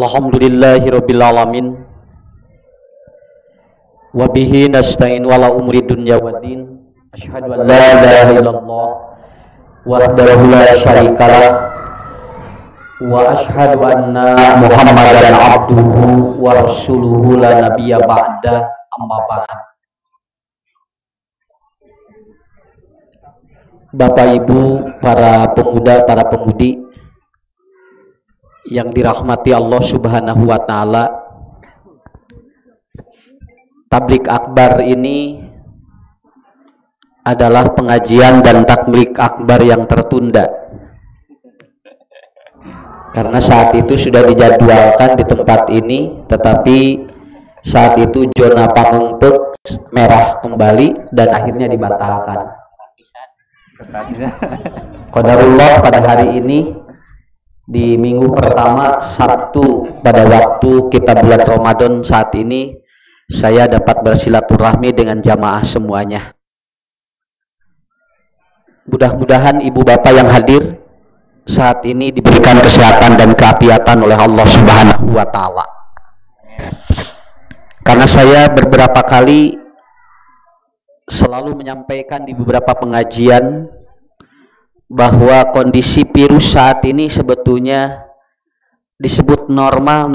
Alhamdulillahirabbil alamin. Wa bihi nasta'in wala umri dunya waddin. Asyhadu an la ilaha illallah wahdahu la syarikalah wa asyhadu anna Muhammadan abduhu wa rasuluhu la nabiyya ba'da, amma ba'd. Bapak Ibu, para pemuda, para pemudi yang dirahmati Allah Subhanahu wa taala, Tablik Akbar ini adalah pengajian dan takmik akbar yang tertunda. Karena saat itu sudah dijadwalkan di tempat ini, tetapi saat itu zona Pamengpeuk merah kembali dan akhirnya dibatalkan. Qadarullah pada hari ini di minggu pertama Sabtu pada waktu kita bulan Ramadan saat ini saya dapat bersilaturahmi dengan jamaah semuanya. Mudah-mudahan ibu bapak yang hadir saat ini diberikan kesehatan dan keapiatan oleh Allah Subhanahu wa taala. Karena saya beberapa kali selalu menyampaikan di beberapa pengajian bahwa kondisi virus saat ini sebetulnya disebut normal,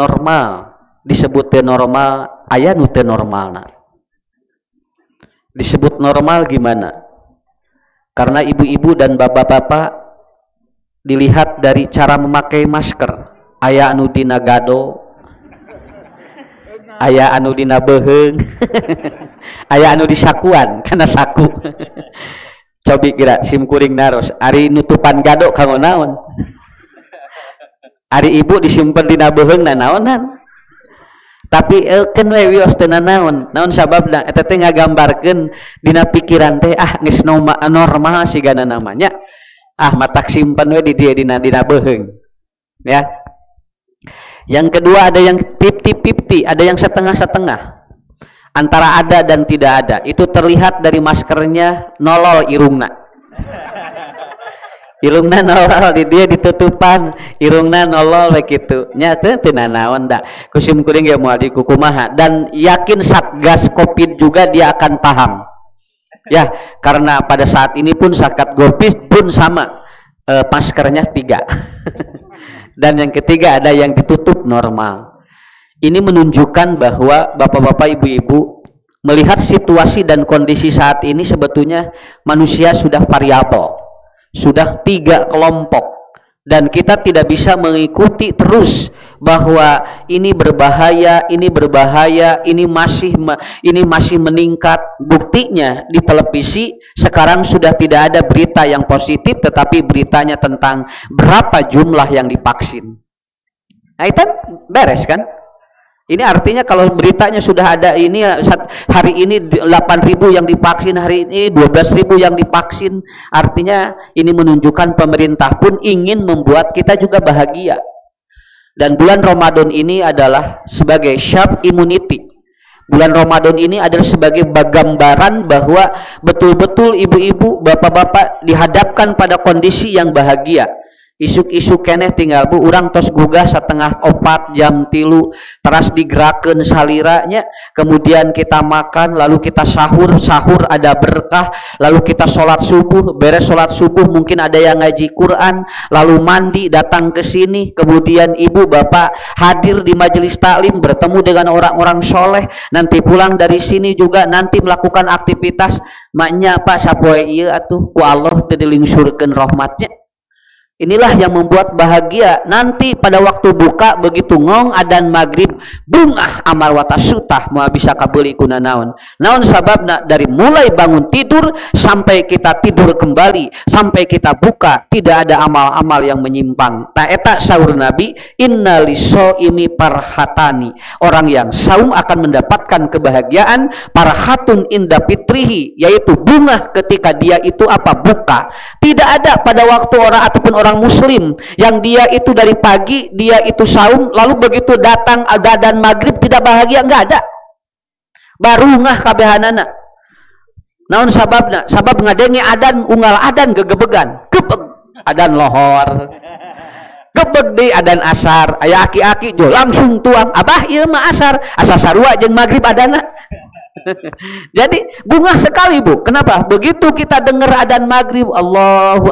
disebut normal, aya nu teu normalna. Disebut normal gimana? Karena ibu-ibu dan bapak-bapak dilihat dari cara memakai masker, aya anu dina gado, aya anu dina beheung, aya anu disakuan kana saku. Cobi kira sim kuring naros, ari nutupan gado kanggo naon? Ari ibu disimpen dina beheung na naonan? Tapi eukeun we wios teu naon. Naon sababna? Eta teh ngagambarkeun dina pikiran teh geus normal sigana namanya. Matak simpen we di dieu dina beheung. Ya. Yang kedua ada yang 50-50, ada yang setengah-setengah. Antara ada dan tidak ada. Itu terlihat dari maskernya nolol irungna. Irungna nolol, di dia ditutupan irungna nolol begitu. Nyata teu nanaon da. Kusim kuring ge moal di kukumaha, dan yakin Satgas Covid juga dia akan paham. Ya, karena pada saat ini pun Satgas Covid pun sama maskernya 3. Dan yang ketiga ada yang ditutup normal. Ini menunjukkan bahwa bapak-bapak, ibu-ibu melihat situasi dan kondisi saat ini sebetulnya manusia sudah variabel, sudah 3 kelompok, dan kita tidak bisa mengikuti terus bahwa ini berbahaya, ini masih meningkat. Buktinya di televisi sekarang sudah tidak ada berita yang positif, tetapi beritanya tentang berapa jumlah yang divaksin. Nah, itu beres kan? Ini artinya kalau beritanya sudah ada ini hari ini 8.000 yang divaksin, hari ini 12.000 yang divaksin, artinya ini menunjukkan pemerintah pun ingin membuat kita juga bahagia. Dan bulan Ramadan ini adalah sebagai sharp immunity. Bulan Ramadan ini adalah sebagai gambaran bahwa betul-betul ibu-ibu, bapak-bapak dihadapkan pada kondisi yang bahagia. Isuk-isuk keneh tinggal bu urang tos gugah 3:30 jam 3 teras digerakkeun saliranya, kemudian kita makan, lalu kita sahur ada berkah, lalu kita sholat subuh, beres sholat subuh mungkin ada yang ngaji Quran, lalu mandi datang ke sini, kemudian ibu bapak hadir di majelis taklim bertemu dengan orang-orang soleh, nanti pulang dari sini juga nanti melakukan aktivitas maknya pak sapoe ieu atuh ku Allah teu dilingsurkeun rahmatnya. Inilah yang membuat bahagia. Nanti pada waktu buka begitu ngong adzan maghrib bungah amal watasutah mau bisa kabeli kuna naon sababna dari mulai bangun tidur sampai kita tidur kembali sampai kita buka tidak ada amal-amal yang menyimpang. Ta eta saur Nabi, inna lisoimi parhatani, orang yang saum akan mendapatkan kebahagiaan, parhatun inda fitrihi, yaitu bunga ketika dia itu apa buka. Tidak ada pada waktu orang ataupun orang muslim yang dia itu dari pagi dia itu saum lalu begitu datang adzan maghrib tidak bahagia, enggak ada. Baru ngah kabehanana. Naon sababna? Sabab ngadenge adan unggal adan gegebegan. Gebeg adan lohor. gebeg deui adan asar, aya aki-aki jo langsung tuang, abah ieu mah asar, asa sarua jeung magrib adana. Jadi bunga sekali Bu. Kenapa? Begitu kita dengar adzan maghrib, Allahu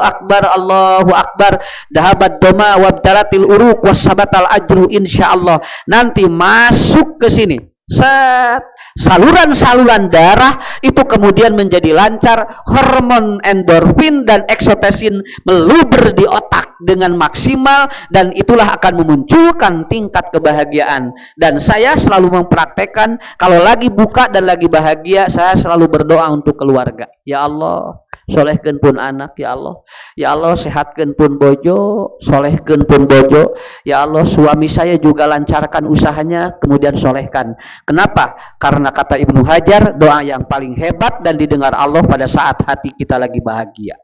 Akbar, dahabat doma wabtalatil uruq wasabatal ajru insyaallah. Nanti masuk ke sini. Set, saluran-saluran darah itu kemudian menjadi lancar, hormon endorfin dan eksotesin meluber di otak dengan maksimal, dan itulah akan memunculkan tingkat kebahagiaan. Dan saya selalu mempraktekkan kalau lagi buka dan lagi bahagia, saya selalu berdoa untuk keluarga. Ya Allah, solehkeun pun anak, ya Allah. Ya Allah, sehatkeun pun bojo, solehkeun pun bojo. Ya Allah, suami saya juga lancarkan usahanya, kemudian solehkan. Kenapa? Karena kata Ibnu Hajar, doa yang paling hebat dan didengar Allah pada saat hati kita lagi bahagia.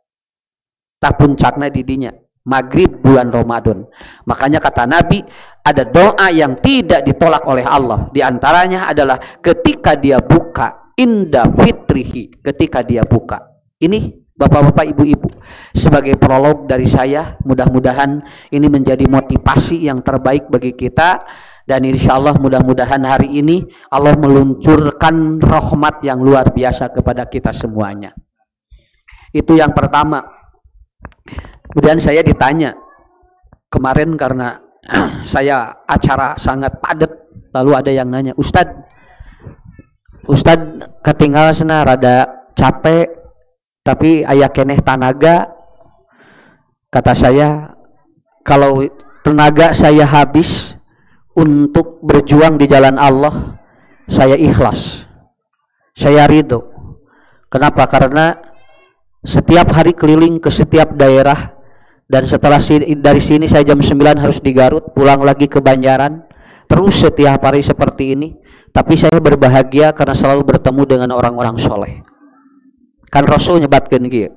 Tak puncaknya didinya maghrib bulan Ramadan. Makanya kata Nabi, ada doa yang tidak ditolak oleh Allah. Di antaranya adalah ketika dia buka, inda fitrihi, ketika dia buka. Ini Bapak-bapak, ibu-ibu, sebagai prolog dari saya, mudah-mudahan ini menjadi motivasi yang terbaik bagi kita. Dan insya Allah mudah-mudahan hari ini Allah meluncurkan rahmat yang luar biasa kepada kita semuanya. Itu yang pertama. Kemudian saya ditanya kemarin, karena saya acara sangat padat, lalu ada yang nanya, Ustadz ketinggalan sana rada capek tapi aya keneh tanaga. Kata saya, kalau tenaga saya habis untuk berjuang di jalan Allah, saya ikhlas, saya ridho. Kenapa? Karena setiap hari keliling ke setiap daerah, dan setelah dari sini saya jam 9 harus di Garut, pulang lagi ke Banjaran, terus setiap hari seperti ini. Tapi saya berbahagia karena selalu bertemu dengan orang-orang soleh. Kan Rasul nyebatkan gitu,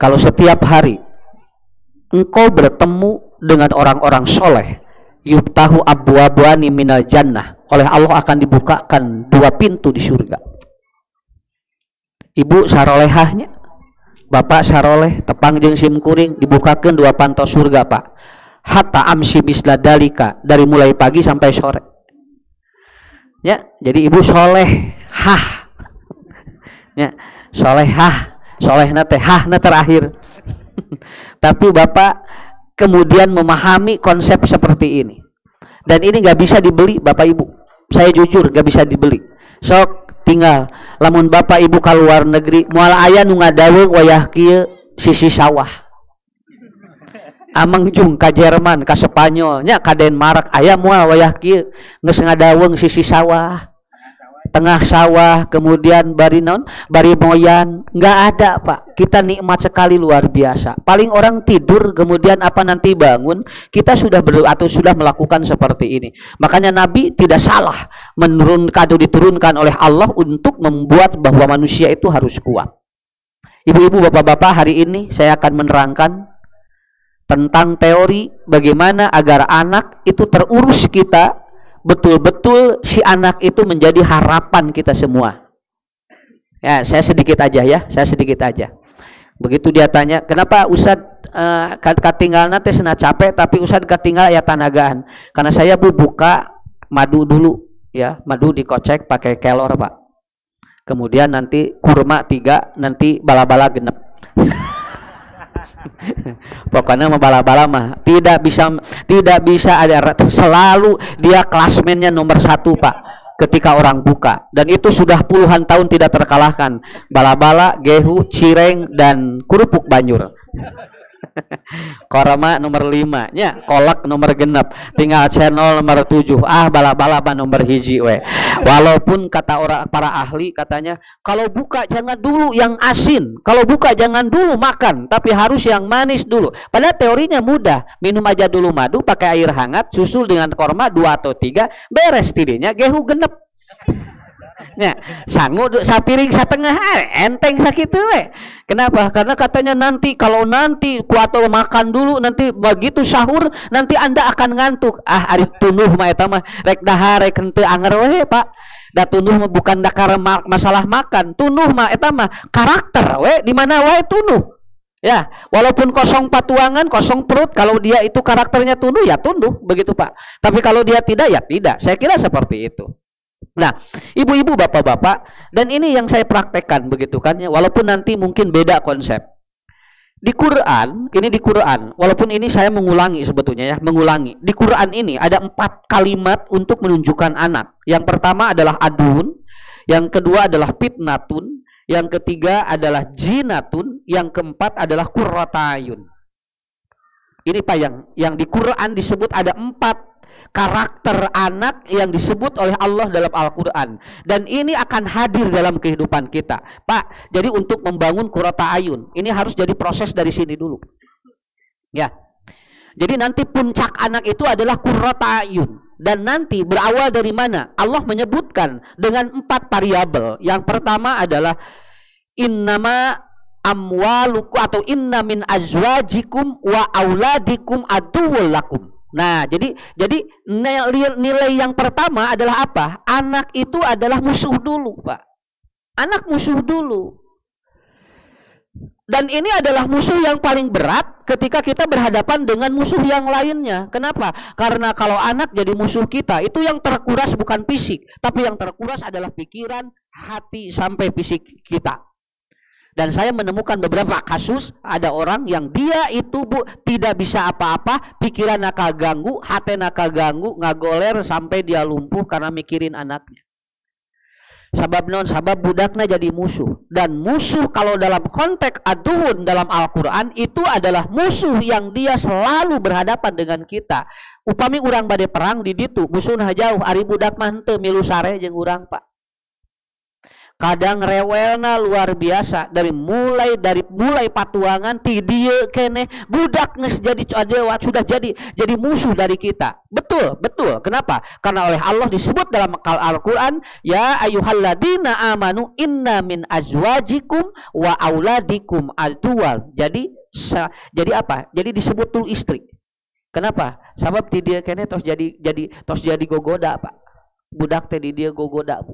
kalau setiap hari engkau bertemu dengan orang-orang soleh, yuftahu abwaabani minal jannah, oleh Allah akan dibukakan 2 pintu di surga. Ibu sarolehahnya, bapak saroleh, tepang jeung simkuring, dibukakan 2 panto surga Pak. Hatta amsi misla dalika, dari mulai pagi sampai sore. Ya, jadi ibu soleh hah. Ya, solehah, solehna teh hahna terakhir. Tapi bapak kemudian memahami konsep seperti ini, dan ini nggak bisa dibeli Bapak Ibu. Saya jujur nggak bisa dibeli. Sok tinggal lamun Bapak Ibu ka luar negeri, moal aya nu ngadaweung wayah kieu sisi sawah. Amang jung ka Jerman, ka Spanyol, nya ka Denmark aya moal wayah kieu geus ngadaweung sisi sawah. Tengah sawah, kemudian bari naon, bari moyan, nggak ada Pak. Kita nikmat sekali, luar biasa. Paling orang tidur kemudian apa nanti bangun, kita sudah atau sudah melakukan seperti ini. Makanya Nabi tidak salah menurunkan atau diturunkan oleh Allah untuk membuat bahwa manusia itu harus kuat. Ibu-ibu, bapak-bapak, hari ini saya akan menerangkan tentang teori bagaimana agar anak itu terurus kita. Betul-betul si anak itu menjadi harapan kita semua. Ya, saya sedikit aja ya, saya sedikit aja. Begitu dia tanya, kenapa Ustad katinggalna teh senah capek tapi Ustad katinggal ya tanagaan? Karena saya buka madu dulu ya, madu dikocek pakai kelor Pak. Kemudian nanti kurma 3, nanti bala-bala genep. Pokoknya mah bala-bala mah tidak bisa ada, selalu dia klasmennya nomor 1 Pak ketika orang buka, dan itu sudah puluhan tahun tidak terkalahkan. Bala-bala, gehu, cireng, dan kerupuk banyur. Korma nomor 5 nya, kolak nomor genep, tinggal channel nomor 7. Bala-bala nomor 1 we. Walaupun kata orang para ahli katanya, kalau buka jangan dulu yang asin, kalau buka jangan dulu makan, tapi harus yang manis dulu. Padahal teorinya mudah, minum aja dulu madu pakai air hangat, susul dengan korma 2 atau 3, beres tidinya gehu genep. Ya, sangu sapiring satengah enteng sakit we. Kenapa? Karena katanya nanti kalau nanti kuato makan dulu, nanti begitu sahur nanti Anda akan ngantuk. Ari tunuh mah eta mah rek dahar rek henteu anger we Pak. Da tunuh mah bukan dakar masalah makan. Tunuh mah eta mah karakter we, di mana wae tunuh. Ya, walaupun kosong patuangan, kosong perut, kalau dia itu karakternya tunduk, ya tunduk, begitu Pak. Tapi kalau dia tidak, ya tidak. Saya kira seperti itu. Nah, ibu-ibu, bapak-bapak, dan ini yang saya praktekkan, begitu kan ya. Walaupun nanti mungkin beda konsep. Di Quran, ini di Quran, walaupun ini saya mengulangi sebetulnya ya, mengulangi. Di Quran ini ada 4 kalimat untuk menunjukkan anak. Yang pertama adalah adun, yang kedua adalah fitnatun, yang ketiga adalah jinatun, yang keempat adalah qurratayun. Ini Pak yang di Quran disebut ada 4 karakter anak yang disebut oleh Allah dalam Al-Quran, dan ini akan hadir dalam kehidupan kita Pak. Jadi untuk membangun qurratayun ini harus jadi proses dari sini dulu ya. Jadi nanti puncak anak itu adalah qurratayun, dan nanti berawal dari mana? Allah menyebutkan dengan 4 variabel. Yang pertama adalah innama amwalukum atau inna min azwajikum wa auladikum aduwwul lakum. Nah, jadi nilai yang pertama adalah apa? Anak itu adalah musuh dulu, Pak. Anak musuh dulu. Dan ini adalah musuh yang paling berat ketika kita berhadapan dengan musuh yang lainnya. Kenapa? Karena kalau anak jadi musuh kita, itu yang terkuras bukan fisik, tapi yang terkuras adalah pikiran, hati, sampai fisik kita. Dan saya menemukan beberapa kasus, ada orang yang dia itu tidak bisa apa-apa, pikiran nak ganggu, hati nak ganggu, ngagoler sampai dia lumpuh karena mikirin anaknya. Sabab non, sabab budaknya jadi musuh. Dan musuh kalau dalam konteks aduun dalam Al-Quran itu adalah musuh yang dia selalu berhadapan dengan kita. Upami urang bade perang di ditu, musuhna jauh, ari budak mah henteu milu sare jeung urang Pak. Kadang rewelna luar biasa, dari mulai patuangan ti dieu keneh budak geus jadi sudah jadi musuh dari kita. Betul. Kenapa? Karena oleh Allah disebut dalam Al-Qur'an, ya ayyuhalladzina amanu inna min azwajikum wa auladikum aduwal. Jadi apa? Jadi disebut tul istri. Kenapa? Sabab ti dieu keneh tos jadi gogoda, Pak. Budak teh di dia gogoda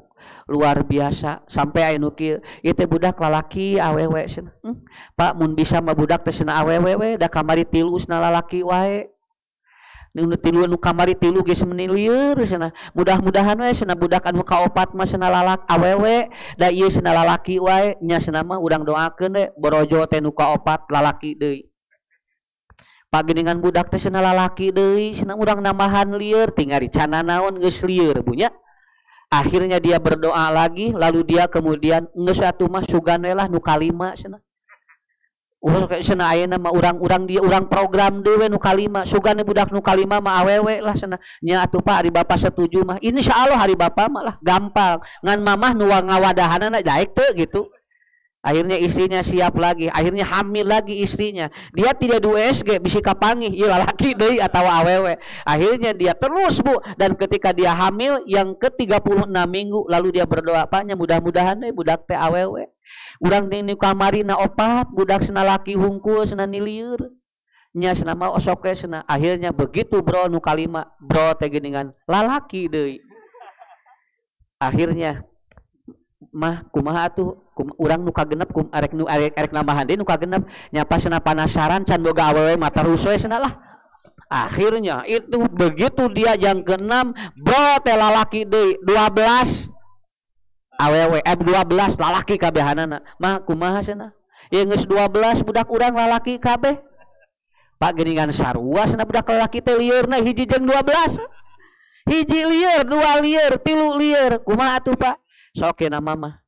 luar biasa sampai anu kieu ieu teh budak lalaki awewe cenah. Pak mun bisa mah budak teh cenah awewe we da kamari 3 cenah lalaki wae. Nu 3 nu kamari 3 geus meni lieur cenah. Mudah-mudahan we cenah budak anu kaopat mah cenah lalak awewe da ieu cenah lalaki wae nya cenah mah urang doakeun we borojo teh nu kaopat lalaki deui. Pageningan budak teh cenah lalaki deui, cenah urang nambahan lieur, tinggal dicana naon geus lieur punya. Akhirnya dia berdoa lagi, lalu dia kemudian geus atuh mah sugan we lah nu kalima cenah. Cenah ayeuna mah urang dia urang program deui nu kalima, sugan budak nu kalima mah awewe lah cenah. Nya atuh Pak ari Bapak setuju mah. Insyaallah hari Bapak mah lah gampang. Ngan mamah nu ngawadahanana daek teu gitu. Akhirnya istrinya siap lagi, akhirnya hamil lagi istrinya. Dia tidak di USG, bisi kapangi, ieu lalaki deui atawa awewe. Akhirnya dia terus Bu, dan ketika dia hamil yang ke-36 minggu, lalu dia berdoa, Pak nya mudah-mudahan deh budak teh awewe. Urang di kamari na opat, budak cenah laki hungkul cenah nilieur. Nya cenah mah osok we cenah. Akhirnya begitu bro nu kalima, bro teh geuningan lalaki deui. Akhirnya mah kumaha atuh urang nu kagenep arek nambahan deui nu kagenep nyapa cenah panasaran can boga awewe mah terus we cenah lah. Akhirnya itu begitu dia yang ke-6 bro teh lalaki deui 12 awewe 12 lalaki kabehanana. Mah kumaha cenah? Ye geus 12 budak urang lalaki kabeh. Pak geuningan sarua cenah budak lalaki teh lieurna hiji jeung 12. Hiji lieur, 2 lieur, 3 lieur. Kumaha atuh Pak? Sok na mama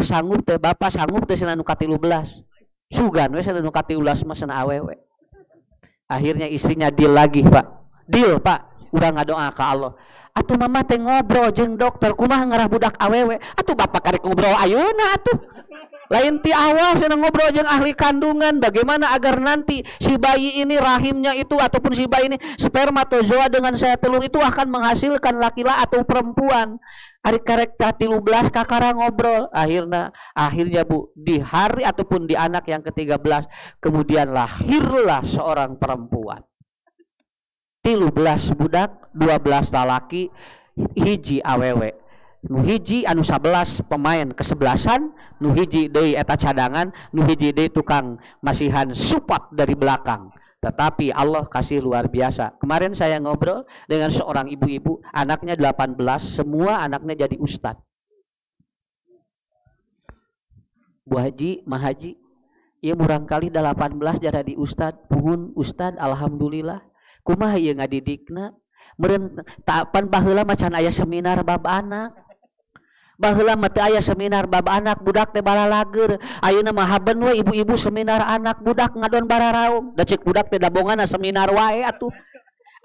sanggup teh bapak sanggup teh cenah nu ka-13 sugan we cenah nu ka-13 mah cenah awewe. Akhirnya istrinya deal lagi Pak, deal Pak, urang ngadoa ka Allah, atuh mama teh ngobrol jeung dokter kumaha ngarah budak awewe, atuh bapak karek ngobrol ayeuna atuh lain ti awal cenah ngobrol jeung ahli kandungan bagaimana agar nanti si bayi ini rahimnya itu ataupun si bayi ini spermatozoa dengan saya telur itu akan menghasilkan laki-laki atau perempuan. Hari karek 13 kakara ngobrol. Akhirnya Bu, di hari ataupun di anak yang ke-13 kemudian lahirlah seorang perempuan. 13 budak, 12 lalaki, hiji awewe. nu hiji anu 11 pemain kesebelasan, nu hiji deui eta cadangan, nu hiji deui tukang masihan support dari belakang. Tetapi Allah kasih luar biasa. Kemarin saya ngobrol dengan seorang ibu-ibu, anaknya 18, semua anaknya jadi ustadz. Bu Haji, Mah Haji, ieu murang kali 18 jadi ustadz. Puhun ustadz, alhamdulillah. Kumaha ieu ngadidikna? Meureun tapan baheula macan aya seminar bab anak. Baheula mah teu aya seminar bab anak, budak teh balalager. Ayeuna mah haben we ibu-ibu seminar anak, budak ngadon bararaung. Da ceuk budak teh dabongana seminar wae atuh.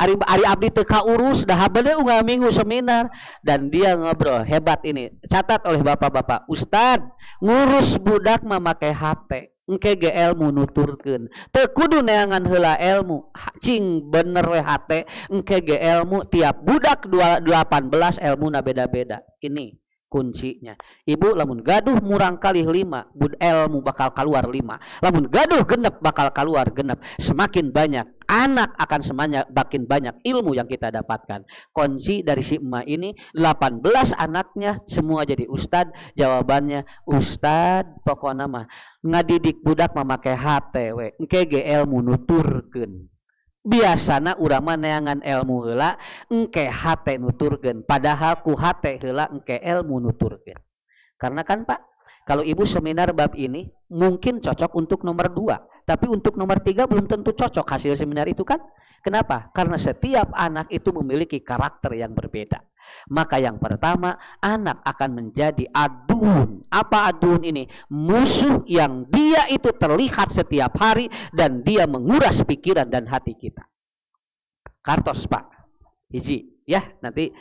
Ari abdi teu kaurus, da haben we unggal minggu seminar. Dan dia ngobrol, hebat ini. Catat oleh bapak-bapak, Ustad, ngurus budak mah make HP. Engke ge ilmu nuturkeun. Teu kudu neangan heula ilmu. Cing bener we hate, engke ge ilmu tiap budak 18 ilmuna beda-beda. Ini kuncinya. Ibu lamun gaduh murang kali 5, ilmu bakal keluar 5. Lamun gaduh genep bakal keluar genep. Semakin banyak anak akan semakin banyak ilmu yang kita dapatkan. Kunci dari si emak ini 18 anaknya semua jadi ustad. Jawabannya ustad pokokna mah ngadidik budak memakai hate we. Engke ge ilmu nuturkeun. Biasana urang mah neangan ilmu heula engke hate nuturkeun, padahal ku hate heula engke ilmu nuturkeun. Karena kan Pak, kalau ibu seminar bab ini mungkin cocok untuk nomor 2, tapi untuk nomor 3 belum tentu cocok hasil seminar itu kan. Kenapa? Karena setiap anak itu memiliki karakter yang berbeda. Maka yang pertama, anak akan menjadi adun. Apa adun ini? Musuh yang dia itu terlihat setiap hari dan dia menguras pikiran dan hati kita. Kartos Pak, hiji ya, nanti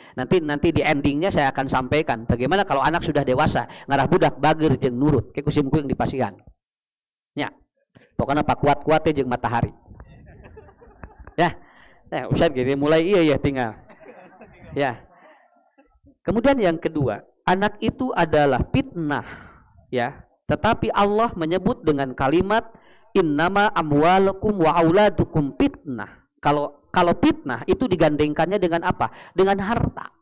di endingnya saya akan sampaikan bagaimana kalau anak sudah dewasa ngarah budak bager jeung nurut kayak kusimku yang dipasihan. Ya, pokoknya Pak kuat-kuatnya jeung matahari. Ya, Ustaz gini mulai iya tinggal. Ya. Kemudian yang kedua, anak itu adalah fitnah, ya. Tetapi Allah menyebut dengan kalimat innama amwalukum wa auladukum fitnah. Kalau fitnah itu digandengkannya dengan apa? Dengan harta.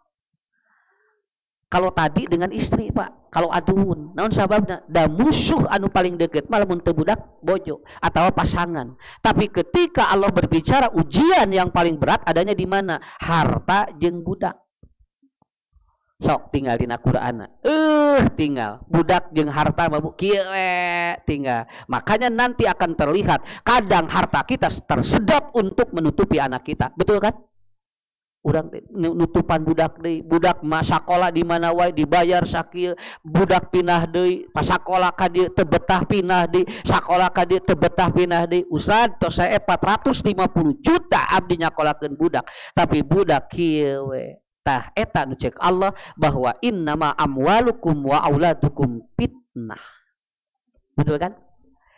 Kalau tadi dengan istri Pak, kalau adun, naon sababna? Da musuh anu paling deket malah mun teu budak bojo atau pasangan. Tapi ketika Allah berbicara ujian yang paling berat adanya di mana? Harta jeung budak. Sok tinggal dina Qur'an. Tinggal budak jeung harta mah kieu tinggal. Makanya nanti akan terlihat kadang harta kita tersedot untuk menutupi anak kita. Betul kan? Urang nutupan budak deui, budak mah sakola di mana wae dibayar sakieu, budak pinah deui, pas sakola ka dieu teu betah pinah deui, sakola ka dieu teu betah pinah deui. Ustad tos sae 450 juta abdi nyakolakeun budak, tapi budak kieu we. Tah eta nu ceuk Allah bahwa innama amwalukum wa auladukum fitnah. Betul kan?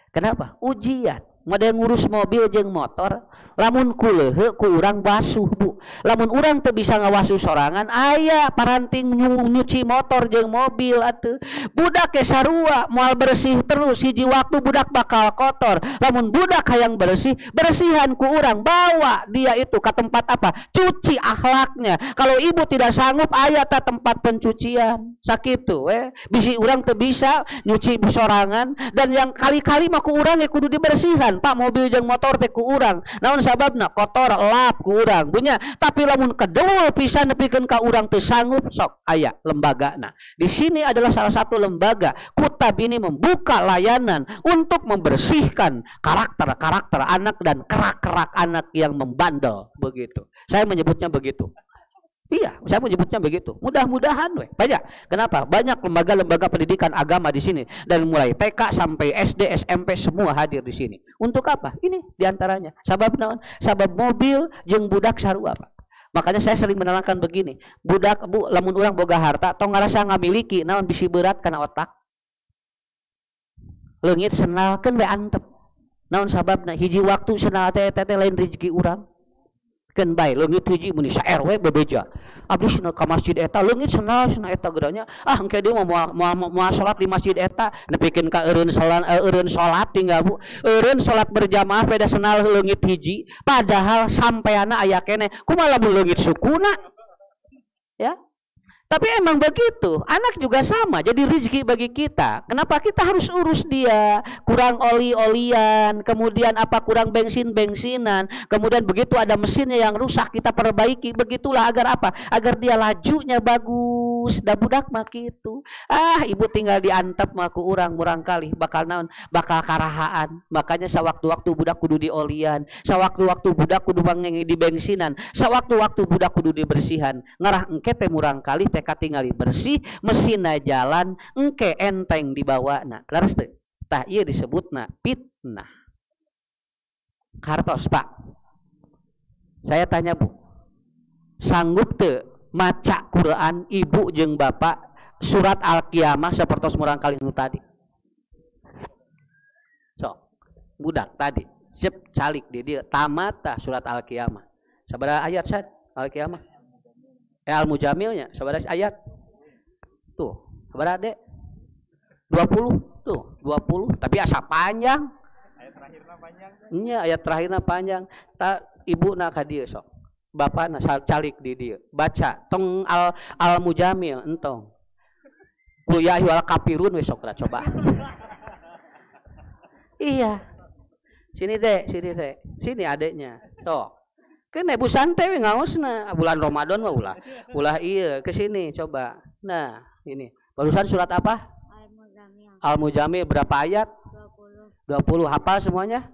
Kenapa? Ujian. Model ngurus mobil jeung motor, lamun kuleuheu ku urang basuh Bu. Lamun urang teu bisa ngawasuh sorangan, aya paranting nyuci motor jeung mobil atuh. Budak ke sarua moal bersih terus, hiji waktu budak bakal kotor. Lamun budak hayang bersih, bersihan ku urang, bawa dia itu ke tempat apa? Cuci akhlaknya. Kalau ibu tidak sanggup, aya ta tempat pencucian. Sakitu we. Bisi urang teu bisa nyuci sorangan dan yang kali-kali mah ku urang ge kudu dibersihan. Pak mobil jeung motor teh ku urang. Naon sababna? Kotor lap ku urang. Punya. Tapi lamun kedeul pisan nepikeun ka urang teu sanggup sok aya lembagana. Di sini adalah salah satu lembaga. Kutab ini membuka layanan untuk membersihkan karakter anak dan kerak-kerak anak yang membandel begitu. Saya menyebutnya begitu. Iya, saya menyebutnya begitu. Mudah-mudahan we. Banyak. Kenapa? Banyak lembaga-lembaga pendidikan agama di sini dan mulai TK sampai SD, SMP semua hadir di sini. Untuk apa? Ini diantaranya. Sabab naon? Sabab mobil jeung budak sarua, Pak. Makanya saya sering menerangkan begini. Budak Bu, lamun urang boga harta tong ngarasa ngamiliki naon bisi berat kana otak. Leungit senalkeun we antep. Naon sababna? Hiji waktu senal teh lain rezeki urang. Keun bae leungit hiji mun sa RW bebeja. Abdi cenah ka masjid eta leungit cenah eta geuranya. Engke dia moal salat di masjid eta nepikeun ka eureun salat tinggal Bu. Eureun salat berjamaah beda senal leungit hiji. Padahal sampeana aya keneh. Kumaha lamun leungit sukuna? Ya. Tapi emang begitu, anak juga sama, jadi rezeki bagi kita. Kenapa kita harus urus dia? Kurang oli-olian, kemudian apa kurang bensinan, kemudian begitu ada mesinnya yang rusak kita perbaiki. Begitulah agar apa? Agar dia lajunya bagus. Da budak mah gitu. Ibu tinggal diantep mah ku urang murang kali bakal naon? Bakal karahaan. Makanya sawaktu-waktu budak kudu diolian, sawaktu-waktu budak kudu di bensinan, sawaktu-waktu budak kudu dibersihan. Ngarah engke teh murang kali katingali bersih, mesinna jalan, engke enteng dibawana. Laras teu? Tah ieu disebutna fitnah. Kartos, Pak. Saya tanya, Bu. Sanggup teu maca Quran ibu jeung bapak surat Al-Qiyamah sapertos murang kali nu tadi? Sok, budak tadi, siap calik di dieu tamat tah surat Al-Qiyamah. Sabaraha ayat sad Al-Qiyamah? Al-Mujamilnya saudara ayat tuh saudara Dek 20 tuh 20 tapi asa panjang ayat terakhirnya panjang nya ayat terakhirnya panjang ibu nak ka dieu sok bapak nak calik di dieu baca tong al-Mujamil entong qul ya ayyuhal kafirun we sok coba iya sini Dek sini adeknya tuh kan ibu santai ngaosna bulan Ramadan mah ulah iya ke sini coba. Nah, ini. Barusan surat apa? Al-Mujamil berapa ayat? 20. Hafal semuanya?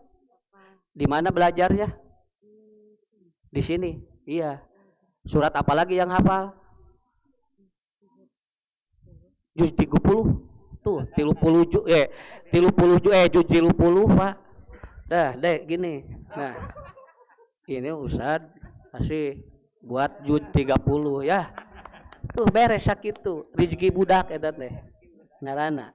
Di mana belajarnya? Di sini. Iya. Surat apa lagi yang hafal? Juz 30. Tuh, 30 juz juz 30, Pak. Dah, Dek gini. Nah. Ini Ustad kasih buat juz 30 ya. Tuh beres sakitu. Rezeki budak eta teh. Ngaranna.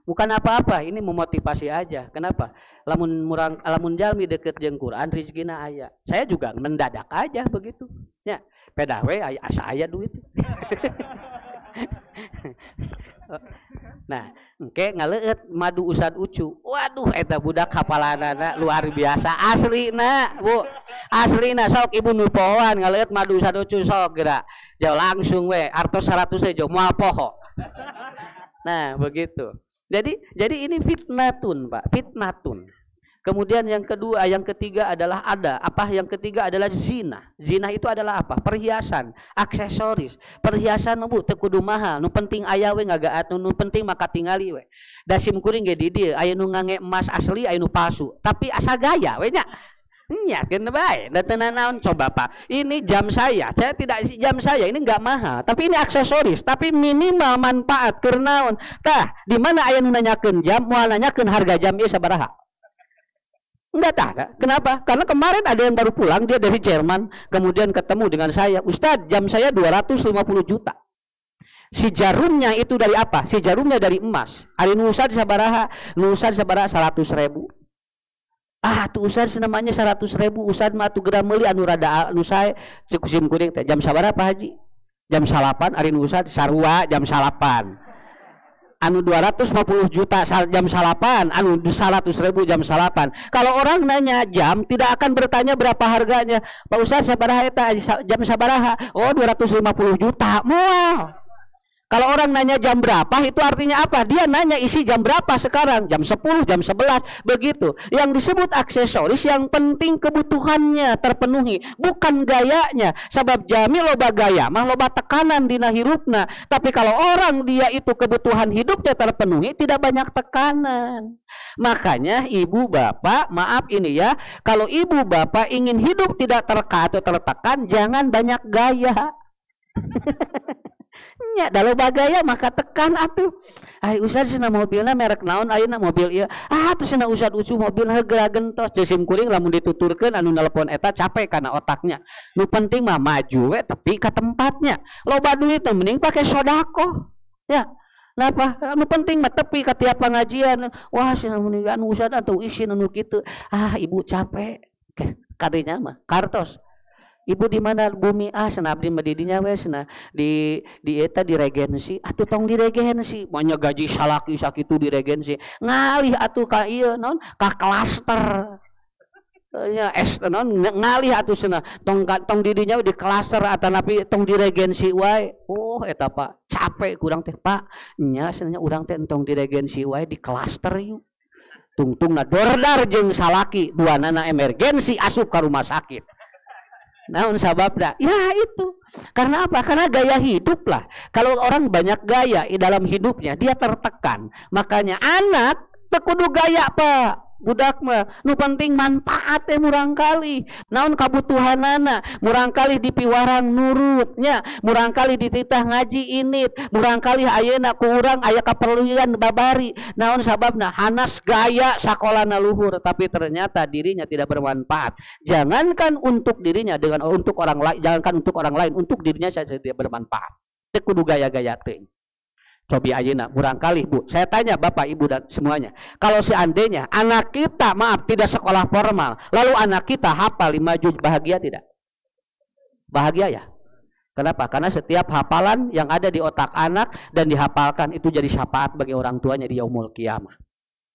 Bukan apa-apa, ini memotivasi aja. Kenapa? Lamun jalmi deket jeung Quran rezekina aya. Saya juga mendadak aja begitu. Ya, pedawe asa aya duit. Nah, engke ngaleueut madu Ustad Ucu. Waduh eta budak hafalanana luar biasa aslina, Bu. Aslina sok ibu nu pohoan ngaleueut madu Ustad Ucu sok geura. Jauh langsung we artos 100 we moal poho. Nah, begitu. Jadi ini fitnatun, Pak, fitnatun. Kemudian yang ketiga adalah yang ketiga adalah zina. Zina itu adalah apa? Perhiasan, aksesoris. Perhiasan nu teu kudu mahal, nu penting aya we ngagaat, nu penting maka tingali we. Da sim kuring ge di dieu aya nu ngange emas asli, aya nu palsu, tapi asa gaya we nya. Nya keun bae, da teu naon coba Pak. Ini jam saya ini enggak mahal, tapi ini aksesoris, tapi minimal manfaat keur naon? Tah, di mana aya nu nanyakeun jam, moal nanyakeun harga jam ieu sabaraha? Enggak tahu. Kenapa? Karena kemarin ada yang baru pulang, dia dari Jerman, kemudian ketemu dengan saya, Ustadz, jam saya 250 juta. Si jarumnya itu dari apa? Si jarumnya dari emas. Ari nu Ustadz sabaraha? Nu Ustadz sabaraha 100.000. Tuh Ustadz namanya 100.000. Ustadz mah atuh geura meuli anu rada anu sae ceuk sim kuring teh. Jam sabaraha Pak Haji? Jam 8 ari nu Ustadz sarua jam 8. Anu 250 juta jam 8, anu 100.000 jam 8. Kalau orang nanya jam, tidak akan bertanya berapa harganya. Pak Ustadz sabaraha eta jam sabaraha? Oh 250 juta. Mual. Kalau orang nanya jam berapa, itu artinya apa? Dia nanya isi jam berapa sekarang? Jam 10, jam 11, begitu. Yang disebut aksesoris yang penting kebutuhannya terpenuhi, bukan gayanya. Sebab jami loba gaya, mah loba tekanan dina hirupna. Tapi kalau orang dia itu kebutuhan hidupnya terpenuhi, tidak banyak tekanan. Makanya ibu bapak, maaf ini ya, kalau ibu bapak ingin hidup tidak tertekan, jangan banyak gaya. Nya da loba gaya maka tekan atuh. Ustaz cenah mobilna merek naon ayeuna mobil ieu. Tuh cenah Ustaz Ucu mobilna heugera gentos. Jeung sim kuring lamun dituturkeun anu nelpon eta capek kana otaknya. Nu penting mah maju we tepi ka tempatnya. Loba duit teh mending pake sodako. Ya. Napa? Anu penting mah tepi ka tiap pengajian. Wah cenah mending anu Ustaz atuh isin anu kitu. Ibu capek. Kadinya mah kartos. Ibu di mana bumi cenah abdi madidinya we cenah di eta di regensi atuh tong di regensi monya gaji salaki sakitu di regensi ngalih atuh ka ieu naon ka klaster Ya es non ngalih atuh cenah tong didinya di klaster atanapi tong diregensi wae. Oh eta Pak, capek kurang teh Pak. Nya cenah urang teh tong diregensi wae di klaster yuk. Tungtungna dordar jeung salaki duanana emergensi asup ka rumah sakit. Naon sababna? Ya itu. Karena apa? Karena gaya hidup lah. Kalau orang banyak gaya di dalam hidupnya, dia tertekan. Makanya anak teu kudu gaya Pak. Budak mah nu penting manfaatnya murang kali naon kabutuhanana murang kali dipiwarang nurutnya murang kali dititah ngaji init murang kali ayeuna ku urang aya kaperluan babari naon sababna hanas gaya sakolana luhur tapi ternyata dirinya tidak bermanfaat jangankan untuk dirinya dengan untuk orang lain jangankan untuk orang lain untuk dirinya saja tidak bermanfaat teu kudu gaya-gaya teuing. Cobi ayeuna murang kali Bu, saya tanya Bapak Ibu dan semuanya, kalau seandainya anak kita maaf tidak sekolah formal, lalu anak kita hafal 5 juz, bahagia tidak? Bahagia ya? Kenapa? Karena setiap hafalan yang ada di otak anak dan dihafalkan itu jadi syafaat bagi orang tuanya di yaumul qiyamah.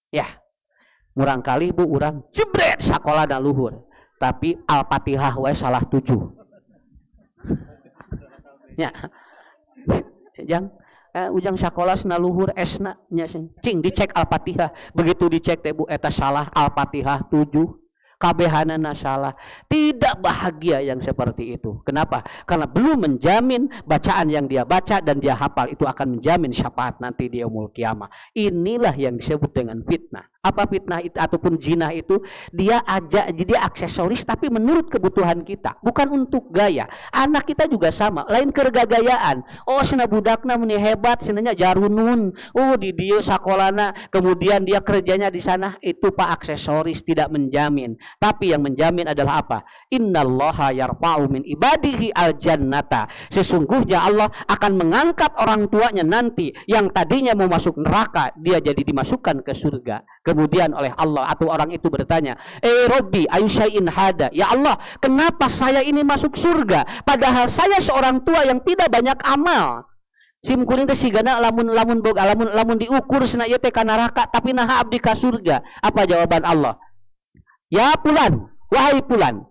Ya, murang kali Bu urang jebret sakola dan luhur, tapi Al-Fatihah wae salah 7. Ya, jangan ujang sakola sana luhur esna nya cing dicek Al-Fatihah begitu dicek teh Bu eta salah Al-Fatihah 7 kabehanana salah tidak bahagia yang seperti itu. Kenapa? Karena belum menjamin bacaan yang dia baca dan dia hafal itu akan menjamin syafaat nanti di yaumul qiyamah. Inilah yang disebut dengan fitnah. Apa fitnah itu ataupun jinah itu? Dia jadi aksesoris tapi menurut kebutuhan kita, bukan untuk gaya. Anak kita juga sama, lain kergagayaan. Oh cenah budakna meni hebat, cenahnya jarunun. Oh di dieu sakolana, kemudian dia kerjanya di sana, itu Pak aksesoris tidak menjamin. Tapi yang menjamin adalah apa? Innallaha yarfa'u min ibadihi al-jannata. Sesungguhnya Allah akan mengangkat orang tuanya nanti yang tadinya mau masuk neraka, dia jadi dimasukkan ke surga. Kemudian oleh Allah atau orang itu bertanya, Robbi ayusyai'in hada. Ya Allah, kenapa saya ini masuk surga? Padahal saya seorang tua yang tidak banyak amal. Sim kuring teh sigana lamun diukur cenah ieu teh ka neraka tapi naha abdi ka surga. Apa jawaban Allah? Ya Fulan, wahai Fulan,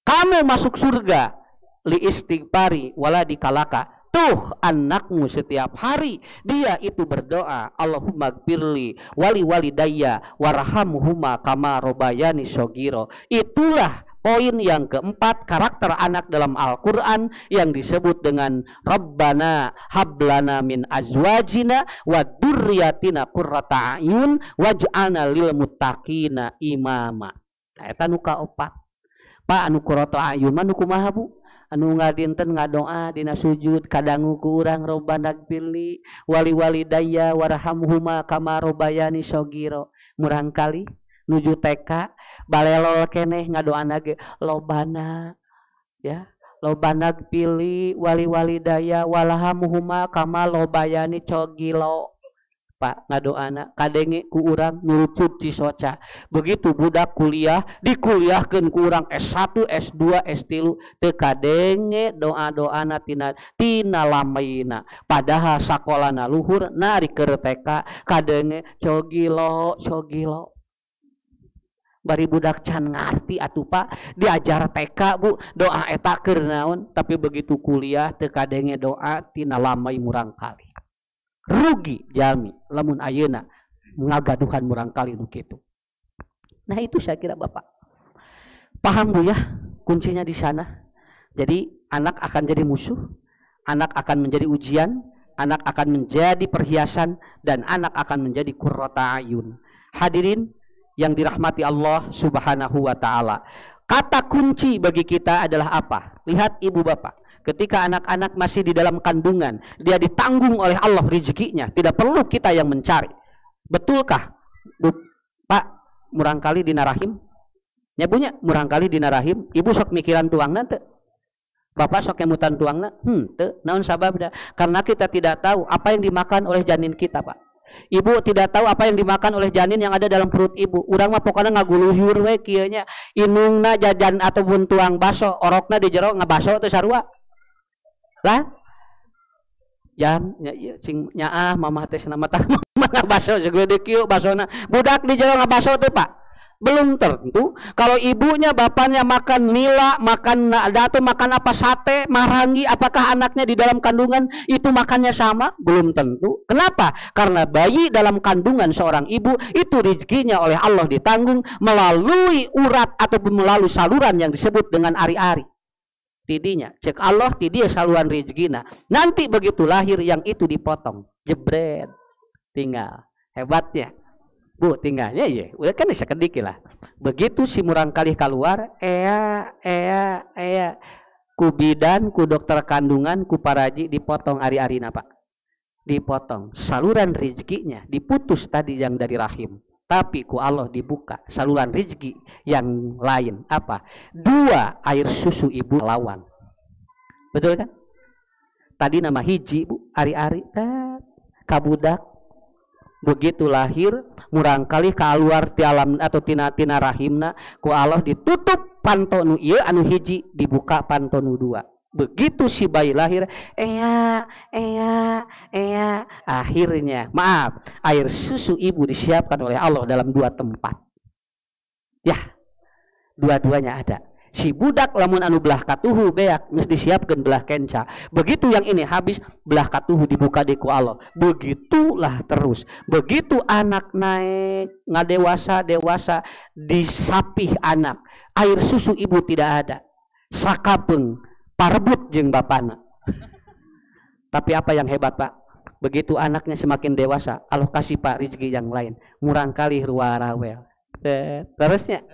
kamu masuk surga li istighfari wala dikalaka. Tuh anakmu setiap hari dia itu berdoa Allahumma gfirli wali walidayya warhamhuma kama robayani shogiro. Itulah poin yang keempat karakter anak dalam Al-Quran yang disebut dengan Rabbana hablana min azwajina wa durriyatina qurrata a'yun waj'alna lil muttaqina imama. Eta nu kaopat. Pak anu qurrata a'yun mah nu kumaha Bu? Anu ngadinten ngadoa dina sujud kadangu ku urang Rabbana gfirli wali walidayya warhamhuma kama robayani shogiro. Murang kali nuju TK balelol keneh ngadoana ge lobana ya lobana gfirli wali walidayya warhamhuma kama robayani shogiro. Pak ngadoana kadenge ku urang nurut suci soca. Begitu budak kuliah dikuliahkeun ku urang S1, S2, S3 teu kadenge doa-doana tina lamayna. Padahal sakolana luhur nari keur TK kadenge cogilo. Bari budak can ngarti atuh Pak diajar TK Bu doa eta keur naon tapi begitu kuliah teu kadenge doa tina lamai murang kali. Rugi jalmi lamun ayeuna ngagaduhan murang kali nu kitu. Nah itu saya kira Bapak paham Bu ya kuncinya di sana. Jadi anak akan jadi musuh, anak akan menjadi ujian, anak akan menjadi perhiasan dan anak akan menjadi qurrata ayun. Hadirin yang dirahmati Allah Subhanahu wa taala. Kata kunci bagi kita adalah apa? Lihat Ibu Bapak. Ketika anak-anak masih di dalam kandungan, dia ditanggung oleh Allah rezekinya, tidak perlu kita yang mencari. Betulkah Bu, Pak murang kali dina rahim? Nya bunya murang kali dina rahim, ibu sok mikiran tuangna teu? Bapak sok kemutan tuangna? Teu. Naon sababna? Karena kita tidak tahu apa yang dimakan oleh janin kita, Pak. Ibu tidak tahu apa yang dimakan oleh janin yang ada dalam perut ibu. Urang mah pokoknya ngaguluhur we kieu nya. Inungna jajan ataupun tuang baso, orokna di jero ngabaso teh sarua. Lah jam cing nyaah mamah teh cenah mah tah mamah ngabaso segede kieu basona. Budak di jero ngabaso teh Pak. Belum tentu. Kalau ibunya bapaknya makan nila, makan atau makan apa sate, marangi, apakah anaknya di dalam kandungan itu makannya sama? Belum tentu. Kenapa? Karena bayi dalam kandungan seorang ibu itu rezekinya oleh Allah ditanggung melalui urat ataupun melalui saluran yang disebut dengan ari-ari. Tidinya, cek Allah tidia saluran rezekina. Nanti begitu lahir yang itu dipotong, jebret, tinggal. Hebatnya. Bu, tinggalnya ya, udah kan bisa kedikit lah. Begitu si murang kali keluar, ku bidan, ku dokter kandungan, ku paraji dipotong ari-arina Pak. Dipotong. Saluran rezekinya diputus tadi yang dari rahim. Tapi ku Allah dibuka saluran rezeki yang lain. Apa? 2 air susu ibu lawan. Betul kan? Tadi nama hiji Bu, ari-ari kabudak. Begitu lahir murang kali keluar ti alam atau tina rahimna ku Allah ditutup pantonu ieu anu hiji dibuka pantonu 2. Begitu si bayi lahir akhirnya maaf air susu ibu disiapkan oleh Allah dalam 2 tempat. Ya, dua-duanya ada. Si budak lamun anu belah katuhu beak mesti disiapkan belah kenca. Begitu yang ini habis belah katuhu dibuka di ku Allah. Begitulah terus. Begitu anak naik ngadewasa disapih anak. Air susu ibu tidak ada. Sakapeng parebut jeung bapana. Tapi apa yang hebat Pak? Begitu anaknya semakin dewasa, Allah kasih Pak rezeki yang lain. Murang kali ruarawel. Terusnya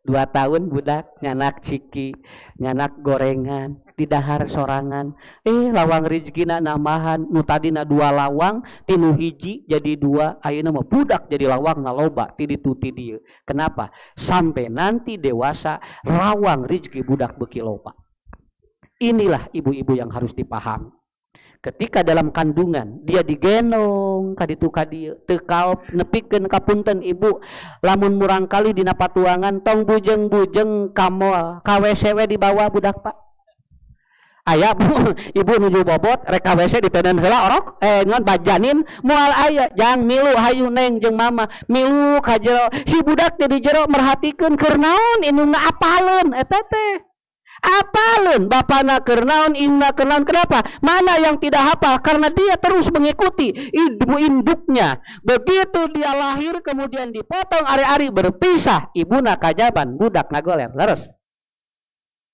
2 tahun budak nyanak ciki, nyanak gorengan, di dahar sorangan. Lawang rezekina namahan, nu tadina 2 lawang, tinu hiji jadi 2, ayeuna mah budak jadi lawang ngaloba ti ditu ti dieu. Kenapa? Sampai nanti dewasa lawang rezeki budak beuki loba. Inilah ibu-ibu yang harus dipahami. Ketika dalam kandungan dia digendong kaditu kadieu teu kaop nepikeun kapunten ibu lamun murang kali dina patuangan tong bujeng-bujeng ka mall ka WC we dibawa budak Pak. Aya Bu, ibu nuju bobot rek ka WC diteuneun heula orok ngan bajanin moal aya jang milu hayu neng jeung mama milu ka jero si budak teh di jero merhatikeun keur naon indungna apaleun eta teh. Apalun bapana keur naon imna keur naon. Kenapa? Mana yang tidak hafal? Karena dia terus mengikuti ibu induknya. Begitu dia lahir kemudian dipotong ari-ari berpisah, ibuna kajaban budak ngagoler leres.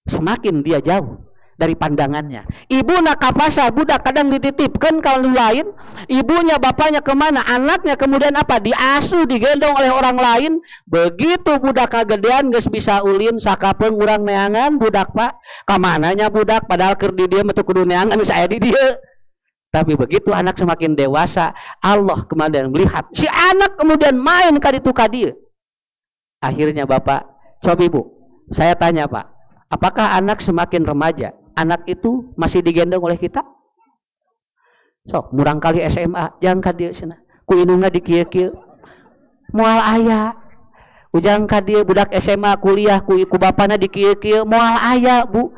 Semakin dia jauh dari pandangannya. Ibuna ka pasar budak kadang dititipkan kalau lain, ibunya bapaknya kemana, anaknya kemudian apa? Diasuh, digendong oleh orang lain. Begitu budak kagedean geus bisa ulin sakapeung urang neangan budak Pak. Kamananya budak padahal keur di dieu mah teu kudu neangan saya di dieu. Tapi begitu anak semakin dewasa, Allah kemudian melihat si anak kemudian main ka ditu ka dieu. Akhirnya Bapak, coba Ibu, saya tanya Pak, apakah anak semakin remaja anak itu masih digendong oleh kita? Sok murang kali SMA jang ka dieu cenah. Ku indungna di kieu-kieu. Moal aya. Ujang ka dieu budak SMA kuliah ku bapana di kieu-kieu moal aya, Bu.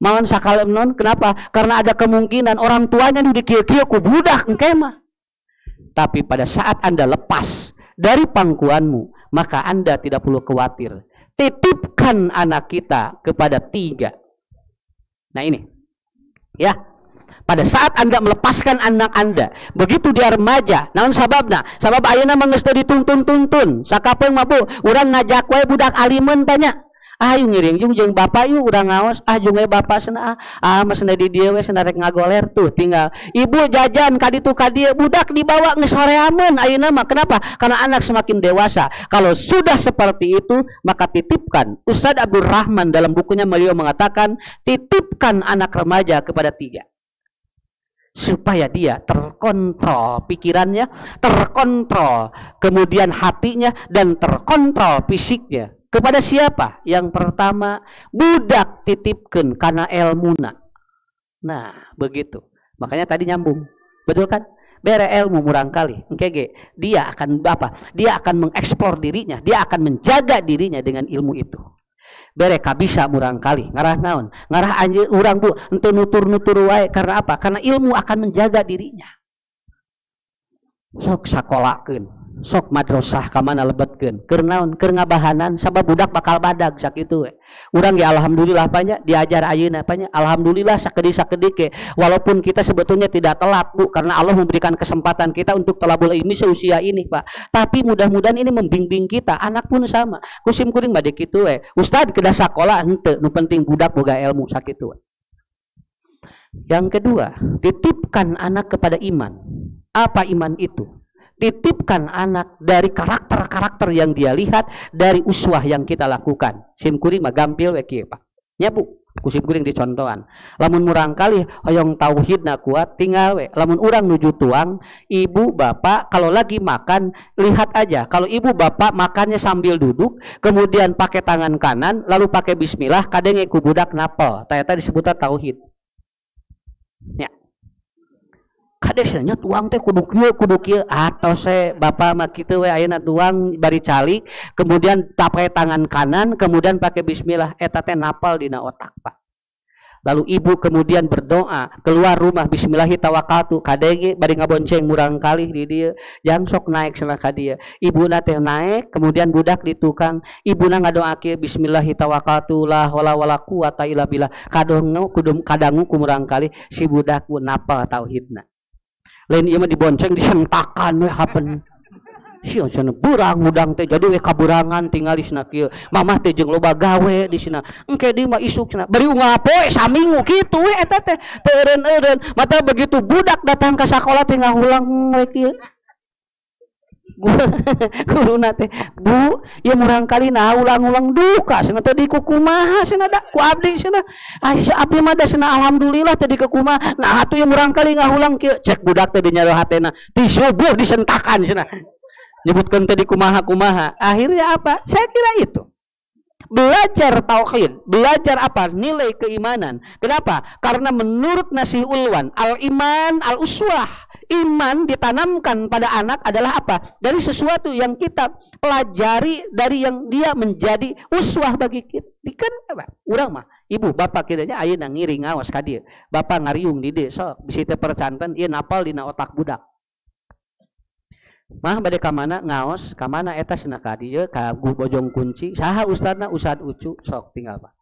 Maon sakala non kenapa? Karena ada kemungkinan orang tuanya di kieu-kieu ku budak engke mah. Tapi pada saat Anda lepas dari pangkuanmu, maka Anda tidak perlu khawatir. Titipkan anak kita kepada 3. Nah ini, ya, pada saat Anda melepaskan anak Anda, begitu dia remaja, naon sababna? Sabab ayeuna mah geus teu dituntun-tuntun. Sakapeung mah Bu, urang ngajak wae budak alimeun tanya. Ayo ngiring jeung bapak yuk urang ngaos, jeung we bapak cenah mah cenah di dieu we cenah rek ngagoler tuh tinggal. Ibu jajan ka ditu ka dieu, budak dibawa geus horeameun ayeuna mah. Kenapa? Karena anak semakin dewasa. Kalau sudah seperti itu, maka titipkan. Ustadz Abdul Rahman dalam bukunya beliau mengatakan, titipkan anak remaja kepada 3. Supaya dia terkontrol pikirannya, terkontrol kemudian hatinya, dan terkontrol fisiknya. Kepada siapa? Yang pertama, budak titipkeun kana elmuna. Nah, begitu. Makanya tadi nyambung. Betul kan? Bere ilmu murang kali. Engke dia akan apa? Dia akan mengeksplor dirinya, dia akan menjaga dirinya dengan ilmu itu. Bere kabisa murang kali. Ngarah naon? Ngarah anjeun urang Bu, henteu nutur-nutur wae. Karena apa? Karena ilmu akan menjaga dirinya. Sok sakolakeun. sok madrasah ka mana lebetkeun keur naon keur ngabahanan sabab budak bakal badag sakitu we urang ge alhamdulillah banyak diajar ayeuna banyak alhamdulillah sakedi-sakedi ke walaupun kita sebetulnya tidak telat Bu karena Allah memberikan kesempatan kita untuk thalabul ilmi seusia ini Pak tapi mudah-mudahan ini membimbing kita anak pun sama kusim kuring bade kitu we ustad kedah sakola henteu nu penting budak boga ilmu sakitu we. Yang kedua titipkan anak kepada iman apa iman itu titipkan anak dari karakter-karakter yang dia lihat dari uswah yang kita lakukan sim kuring mah gampil we kieu Pak nya Bu ku sim kuring dicontohan lamun murang kali hoyong tauhidna kuat tinggal we lamun urang nuju tuang ibu bapak kalau lagi makan lihat aja kalau ibu bapak makannya sambil duduk kemudian pakai tangan kanan lalu pakai bismillah kadang ku budak napel eta disebutna tauhid nya kadesnya tuang teh kudu kieu atau se bapak mah kitu we ayeuna tuang bari calik kemudian pakai tangan kanan kemudian pakai bismillah eta teh napal dina otak Pak lalu ibu kemudian berdoa keluar rumah bismillahi tawakkaltu kadege bari ngabonceng murang kali di dieu jang sok naik cenah ka dieu ibuna teh naik kemudian budak di tukang ibuna ngadoakeun bismillahi tawakkaltu la haula wala quwata illa billah kadangu ku murang kali si budak napal tauhidna lain ieu mah dibonceng disentakan we hapen sia cenah burang mudang teh jadi we kaburangan tingalisna kieu mamah teh jeung loba gawe di sina engke di mah isuk cenah bari unggal poe saminggu kitu we eta teh teu eureun-eureun mata begitu budak datang ka sakola teh ngahulang we kieu guruna teh Bu ieu murang kali nah ulang-ulang duka cenah teh di kumaha cenah da ku abdi cenah Aisyah abdi mah da cenah alhamdulillah teh di kumaha nah atuh ieu murang kali ngahulang kieu cek budak teh di nyaro hatena ti subuh disentakan cenah nyebutkeun teh di kumaha akhirnya apa saya kira itu belajar tauhid belajar apa nilai keimanan kenapa karena menurut Nasih Ulwan al iman al uswah iman ditanamkan pada anak adalah apa dari sesuatu yang kita pelajari dari yang dia menjadi uswah bagi kita kan apa urang mah ibu bapak kitanya ayeuna ngiring ngawas ka dieu bapak ngariung di dieu sok bisi teh percanten ieu napal dina otak budak mah bade ka mana ngaos ka mana eta cenah ka dieu ka bojong kunci saha ustadna Ustad Ucu sok tinggal Pak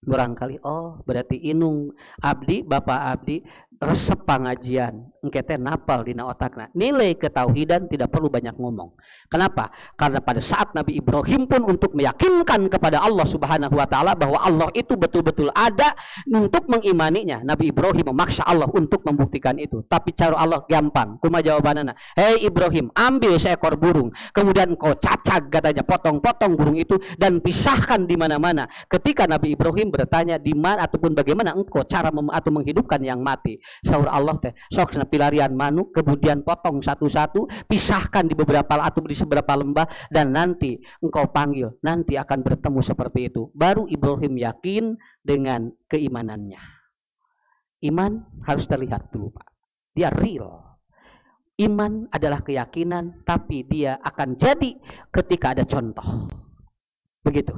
murang kali oh berarti inung abdi bapak abdi resep pengajian engke teh napal dina otakna nilai ketauhidan tidak perlu banyak ngomong kenapa karena pada saat Nabi Ibrahim pun untuk meyakinkan kepada Allah Subhanahu wa taala bahwa Allah itu betul-betul ada untuk mengimaninya Nabi Ibrahim memaksa Allah untuk membuktikan itu tapi cara Allah gampang kumaha jawabanana hei Ibrahim ambil seekor burung kemudian engkau cacag katanya potong-potong burung itu dan pisahkan di mana-mana ketika Nabi Ibrahim bertanya di mana ataupun bagaimana engkau cara atau menghidupkan yang mati sahur Allah teh sok pilarian manuk kemudian potong satu-satu pisahkan di beberapa atau di beberapa lembah dan nanti engkau panggil nanti akan bertemu seperti itu baru Ibrahim yakin dengan keimanannya iman harus terlihat dulu Pak dia real iman adalah keyakinan tapi dia akan jadi ketika ada contoh begitu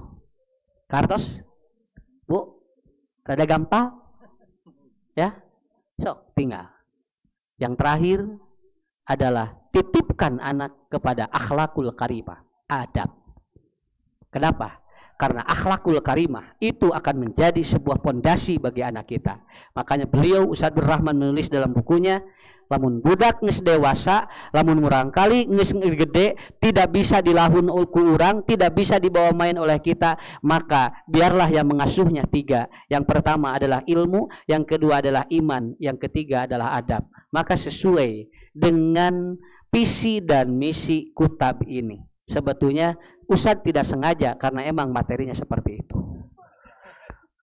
kartos Bu rada gampang ya sok tinggal yang terakhir adalah titipkan anak kepada akhlakul karimah adab kenapa karena akhlakul karimah itu akan menjadi sebuah pondasi bagi anak kita makanya beliau Ustadz Rahman menulis dalam bukunya lamun budak geus dewasa lamun murang kali geus gede tidak bisa dilahun ku urang tidak bisa dibawa main oleh kita maka biarlah yang mengasuhnya tiga yang pertama adalah ilmu yang kedua adalah iman yang ketiga adalah adab maka sesuai dengan visi dan misi kutab ini sebetulnya Ustadz tidak sengaja karena emang materinya seperti itu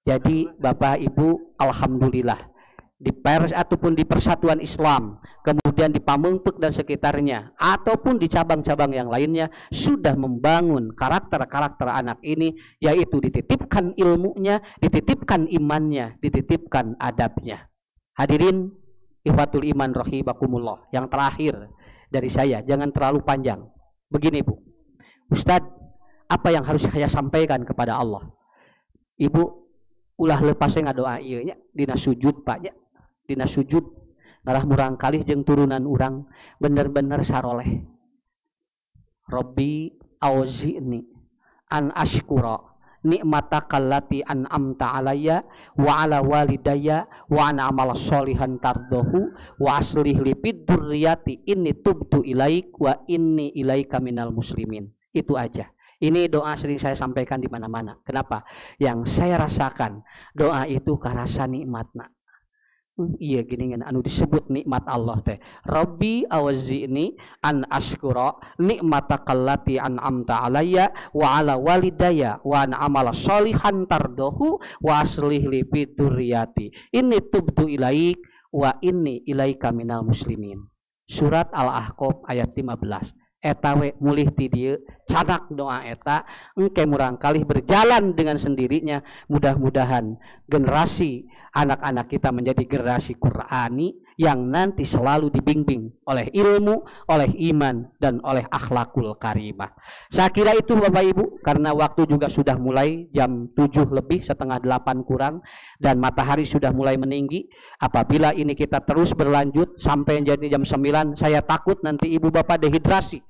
jadi Bapak Ibu alhamdulillah di pers ataupun di Persatuan Islam, kemudian di Pamengpeuk dan sekitarnya, ataupun di cabang-cabang yang lainnya sudah membangun karakter-karakter anak ini, yaitu dititipkan ilmunya, dititipkan imannya, dititipkan adabnya. Hadirin ikhwatul iman rahimakumullah, yang terakhir dari saya, jangan terlalu panjang. Begini Bu, Ustadz, apa yang harus saya sampaikan kepada Allah? Ibu, ulah lepasnya ngadoa ieu nya dina sujud Pak nya. Dina sujud ngalah murang kalih jeung turunan urang bener-bener saroleh Rabbi auzi'ni an ashkura nikmataka allati an'amta alayya wa ala walidayya wa an amala sholihan tardahu wa aslih li fid dzurriyyati inni tubtu ilaik wa inni ilaika minal muslimin. Itu aja. Ini doa sering saya sampaikan di mana-mana. Kenapa? Yang saya rasakan doa itu karasa nikmatna. Iya gini kan anu disebut nikmat Allah teh. Rabbi awzi'ni an ashkura nikmatakallati an'amta alayya wa ala walidayya wa an amala sholihan tardahu wa aslih li fid dzurriyyati inni tubtu ilaik wa inni ilaika minal muslimin. Surat Al-Ahqaf ayat 15. Eta we mulih ti dieu canak doa eta engke murang kalih berjalan dengan sendirinya. Mudah-mudahan generasi anak-anak kita menjadi generasi Qur'ani yang nanti selalu dibimbing oleh ilmu, oleh iman, dan oleh akhlakul karimah. Saya kira itu Bapak Ibu, karena waktu juga sudah mulai jam 7 lebih, setengah 8 kurang, dan matahari sudah mulai meninggi. Apabila ini kita terus berlanjut sampai jadi jam 9, saya takut nanti Ibu Bapak dehidrasi.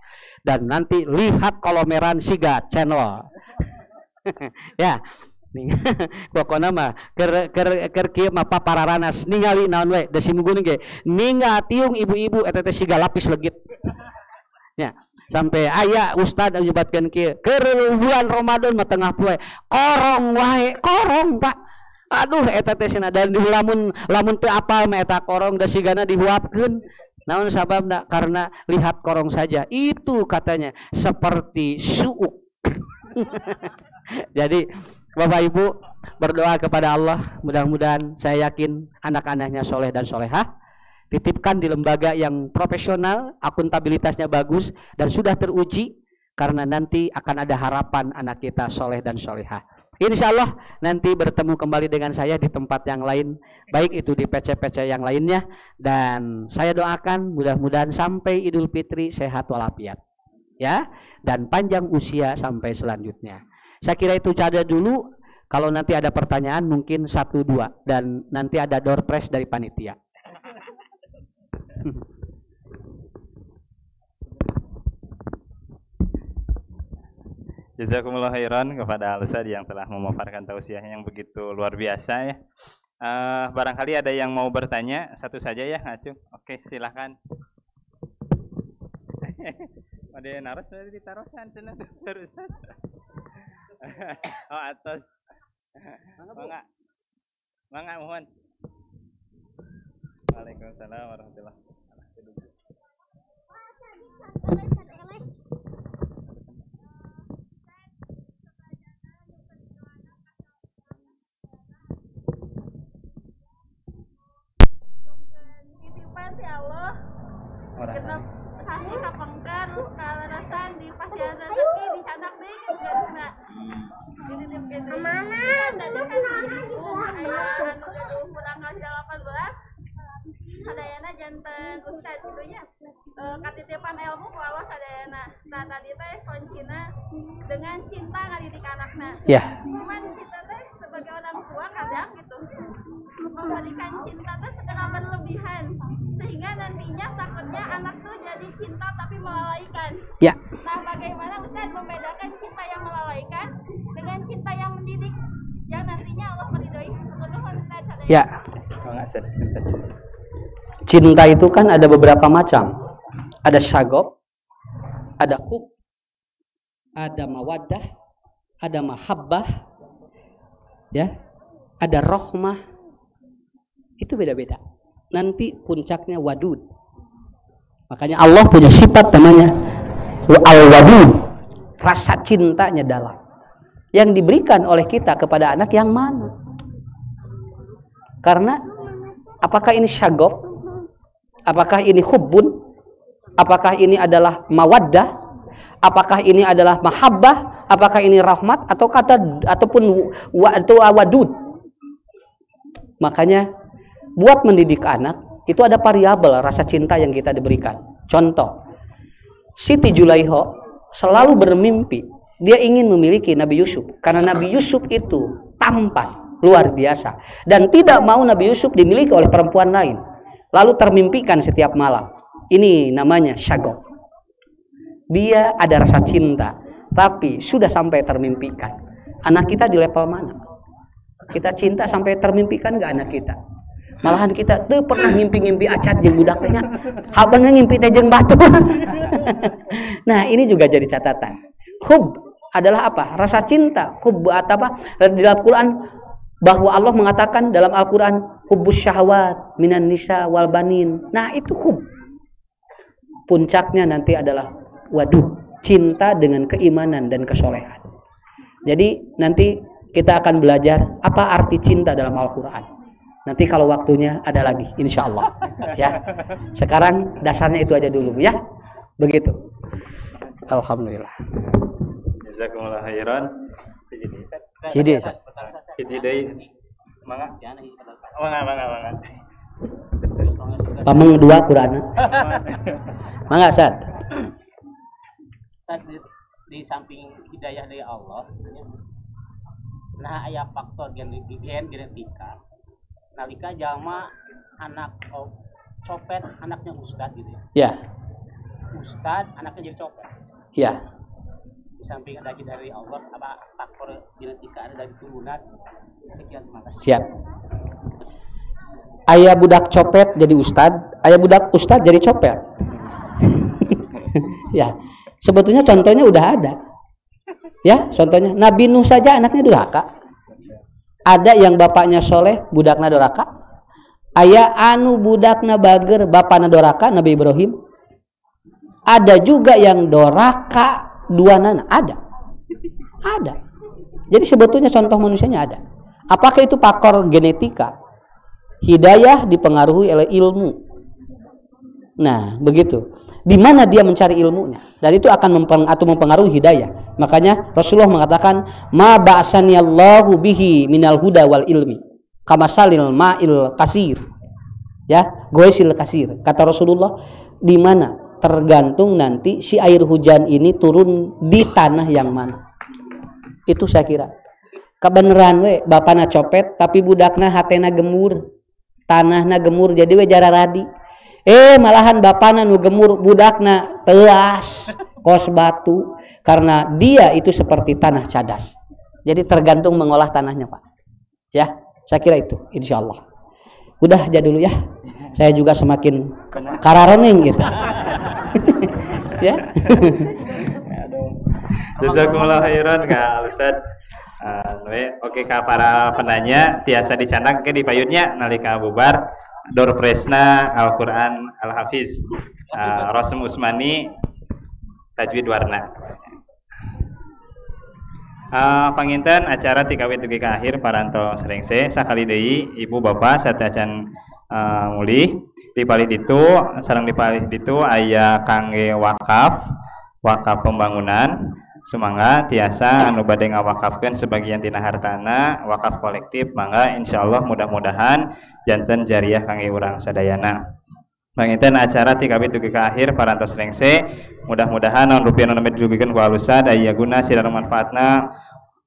Dan nanti lihat kolomeran Siga channel. Ya. Pokoknya mah ker kieu mah papararanas ningali naon we da simugun ge ningatiung ibu-ibu eta teh siga lapis legit. Ya, sampai aya ustad nyebutkeun kieu keur bulan Ramadan mah tengah poe korong wae, korong Pak. Aduh eta teh cenah dan lamun teu apal mah eta korong da sigana dihuapkeun. Naon sababna? Karena lihat korong saja itu katanya seperti suuk. Jadi Bapak Ibu berdoa kepada Allah, mudah-mudahan saya yakin anak-anaknya soleh dan solehah, titipkan di lembaga yang profesional, akuntabilitasnya bagus dan sudah teruji, karena nanti akan ada harapan anak kita soleh dan solehah. Insya Allah nanti bertemu kembali dengan saya di tempat yang lain, baik itu di PC-PC yang lainnya, dan saya doakan mudah-mudahan sampai Idul Fitri sehat walafiat, ya, dan panjang usia sampai selanjutnya. Saya kira itu saja dulu. Kalau nanti ada pertanyaan mungkin 1-2 dan nanti ada door prize dari panitia. Jazakumullah khairan kepada Al-Ustaz yang telah memaparkan tausiahnya yang begitu luar biasa ya. Barangkali ada yang mau bertanya, satu saja ya Acung. Oke, silakan. Ada naros dari ditarosan cenah terus. Oh atas. Mangga mohon. Waalaikumsalam warahmatullahi wabarakatuh. Titipan si Allah. Genep sasi kapengker kalarasan di pasien rezeki di sanak deui geusna. Dititipkeun deui. Mana? Tadi kan ibu aya anu gaduh kurang kali 18. Sadayana janten ustad kitu nya. Katitipan ilmu ku Allah sadayana. Nah tadi teh kuncina dengan cinta ngadidik anakna. Ya. Cuman kita teh sebagai orang tua kadang gitu memberikan cinta teh setengah berlebihan sehingga nantinya takutnya anak tuh jadi cinta tapi melalaikan. Ya. Nah, bagaimana Ustaz membedakan cinta yang melalaikan dengan cinta yang mendidik yang nantinya Allah meridhoi? Mohon Ustaz. Ya. Cinta itu kan ada beberapa macam. Ada syagop, ada hub, ada mawaddah, ada mahabbah, ya, ada rohmah. Itu beda-beda. Nanti puncaknya wadud. Makanya Allah punya sifat namanya al-wadud. Rasa cintanya dalam. Yang diberikan oleh kita kepada anak yang mana? Karena apakah ini syagop? Apakah ini hubbun? Apakah ini adalah mawaddah? Apakah ini adalah mahabbah? Apakah ini rahmat atau ataupun wadud? Makanya buat mendidik anak itu ada variabel rasa cinta yang kita diberikan. Contoh, Siti Julaiho selalu bermimpi dia ingin memiliki Nabi Yusuf karena Nabi Yusuf itu tampan luar biasa dan tidak mau Nabi Yusuf dimiliki oleh perempuan lain. Lalu termimpikan setiap malam. Ini namanya syagop. dia ada rasa cinta, tapi sudah sampai termimpikan. Anak kita di level mana? Kita cinta sampai termimpikan gak anak kita? Malahan kita tuh pernah ngimpi-ngimpi acat jeung budaknya, habangnya ngimpi teh jeung batu. Nah, ini juga jadi catatan. Hub adalah apa? Rasa cinta. Hub atau apa? Di dalam Quran bahwa Allah mengatakan dalam Al-Quran hubbus syahwat minan nisa wal banin. Nah, itu hub. Puncaknya nanti adalah waduh, cinta dengan keimanan dan kesolehan. Jadi nanti kita akan belajar apa arti cinta dalam Al-Quran. Nanti kalau waktunya ada lagi, insya Allah. Ya, sekarang dasarnya itu aja dulu, ya. Begitu. Alhamdulillah. Jazakumullah khairan. Jadi, mangga. Pameng dua Quran. Mangga, Ustaz. Di samping hidayah dari Allah, nah aya faktor genetika. Nalika jalma anak copet, anaknya ustad gitu ya. Ya. Ustad, anaknya jadi copet. Ya. Di samping ada dari Allah, apa faktor genetika ada dari turunan. Sekian, terima kasih. Siap. Ayah budak copet jadi ustad, ayah budak ustad jadi copet. Ya. Sebetulnya contohnya udah ada. Ya, contohnya Nabi Nuh saja anaknya durhaka. Ada yang bapaknya soleh, budakna doraka. Aya anu budakna bager, bapakna doraka, Nabi Ibrahim. Ada juga yang doraka dua nana, ada. Jadi sebetulnya contoh manusianya ada. Apakah itu faktor genetika? Hidayah dipengaruhi oleh ilmu. Nah, begitu. Di mana dia mencari ilmunya, dan itu akan mempengaruhi hidayah. Makanya Rasulullah mengatakan, ma ba'asani Allahu bihi minal huda wal ilmi kamasalil ma'il kasir. Ya, goisil kasir. Kata Rasulullah, di mana tergantung nanti si air hujan ini turun di tanah yang mana. Itu saya kira. Kebenaran we, bapana copet tapi budakna hatena gemur, tanahna gemur, jadi we jararadi. Malahan bapana nu gemur, budakna teas kos batu, karena dia itu seperti tanah cadas. Jadi tergantung mengolah tanahnya, Pak. Ya, saya kira itu, insya Allah. Udah aja dulu ya. Saya juga semakin kararoning gitu. Ya. Jazakumullah khairan Kak Ustaz. Oke Kak, para penanya tiasa dicandang ke di payunnya nalika bubar. Dor Presna Al-Quran Al-Hafiz Rosem Usmani Tajwid Warna. Panginten acara tikawit dugi ka akhir paranto serengse sakali deui ibu bapak satacan mulih dipalih ditu sareng dipalih ditu aya kangge wakaf pembangunan. Sumangga tiasa anu bade ngawakafkeun sebagian tina hartana wakaf kolektif, mangga insyaallah mudah-mudahan janten jariah kangge urang sadayana. Panginten acara ti kabeh dugi ka akhir parantos rengse, mudah-mudahan naon rupiah nu didugikeun ku alusad aya guna sirah manfaatna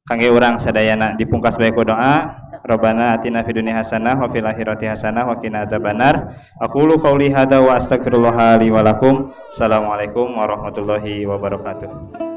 kangge urang sadayana. Dipungkas bae ku doa, Rabbana atina fid dunya hasanah wa fil akhirati hasanah wa qina adzabannar. Aqulu qouli hadza wa astaghfirullah li wa lakum. Assalamualaikum warahmatullahi wabarakatuh.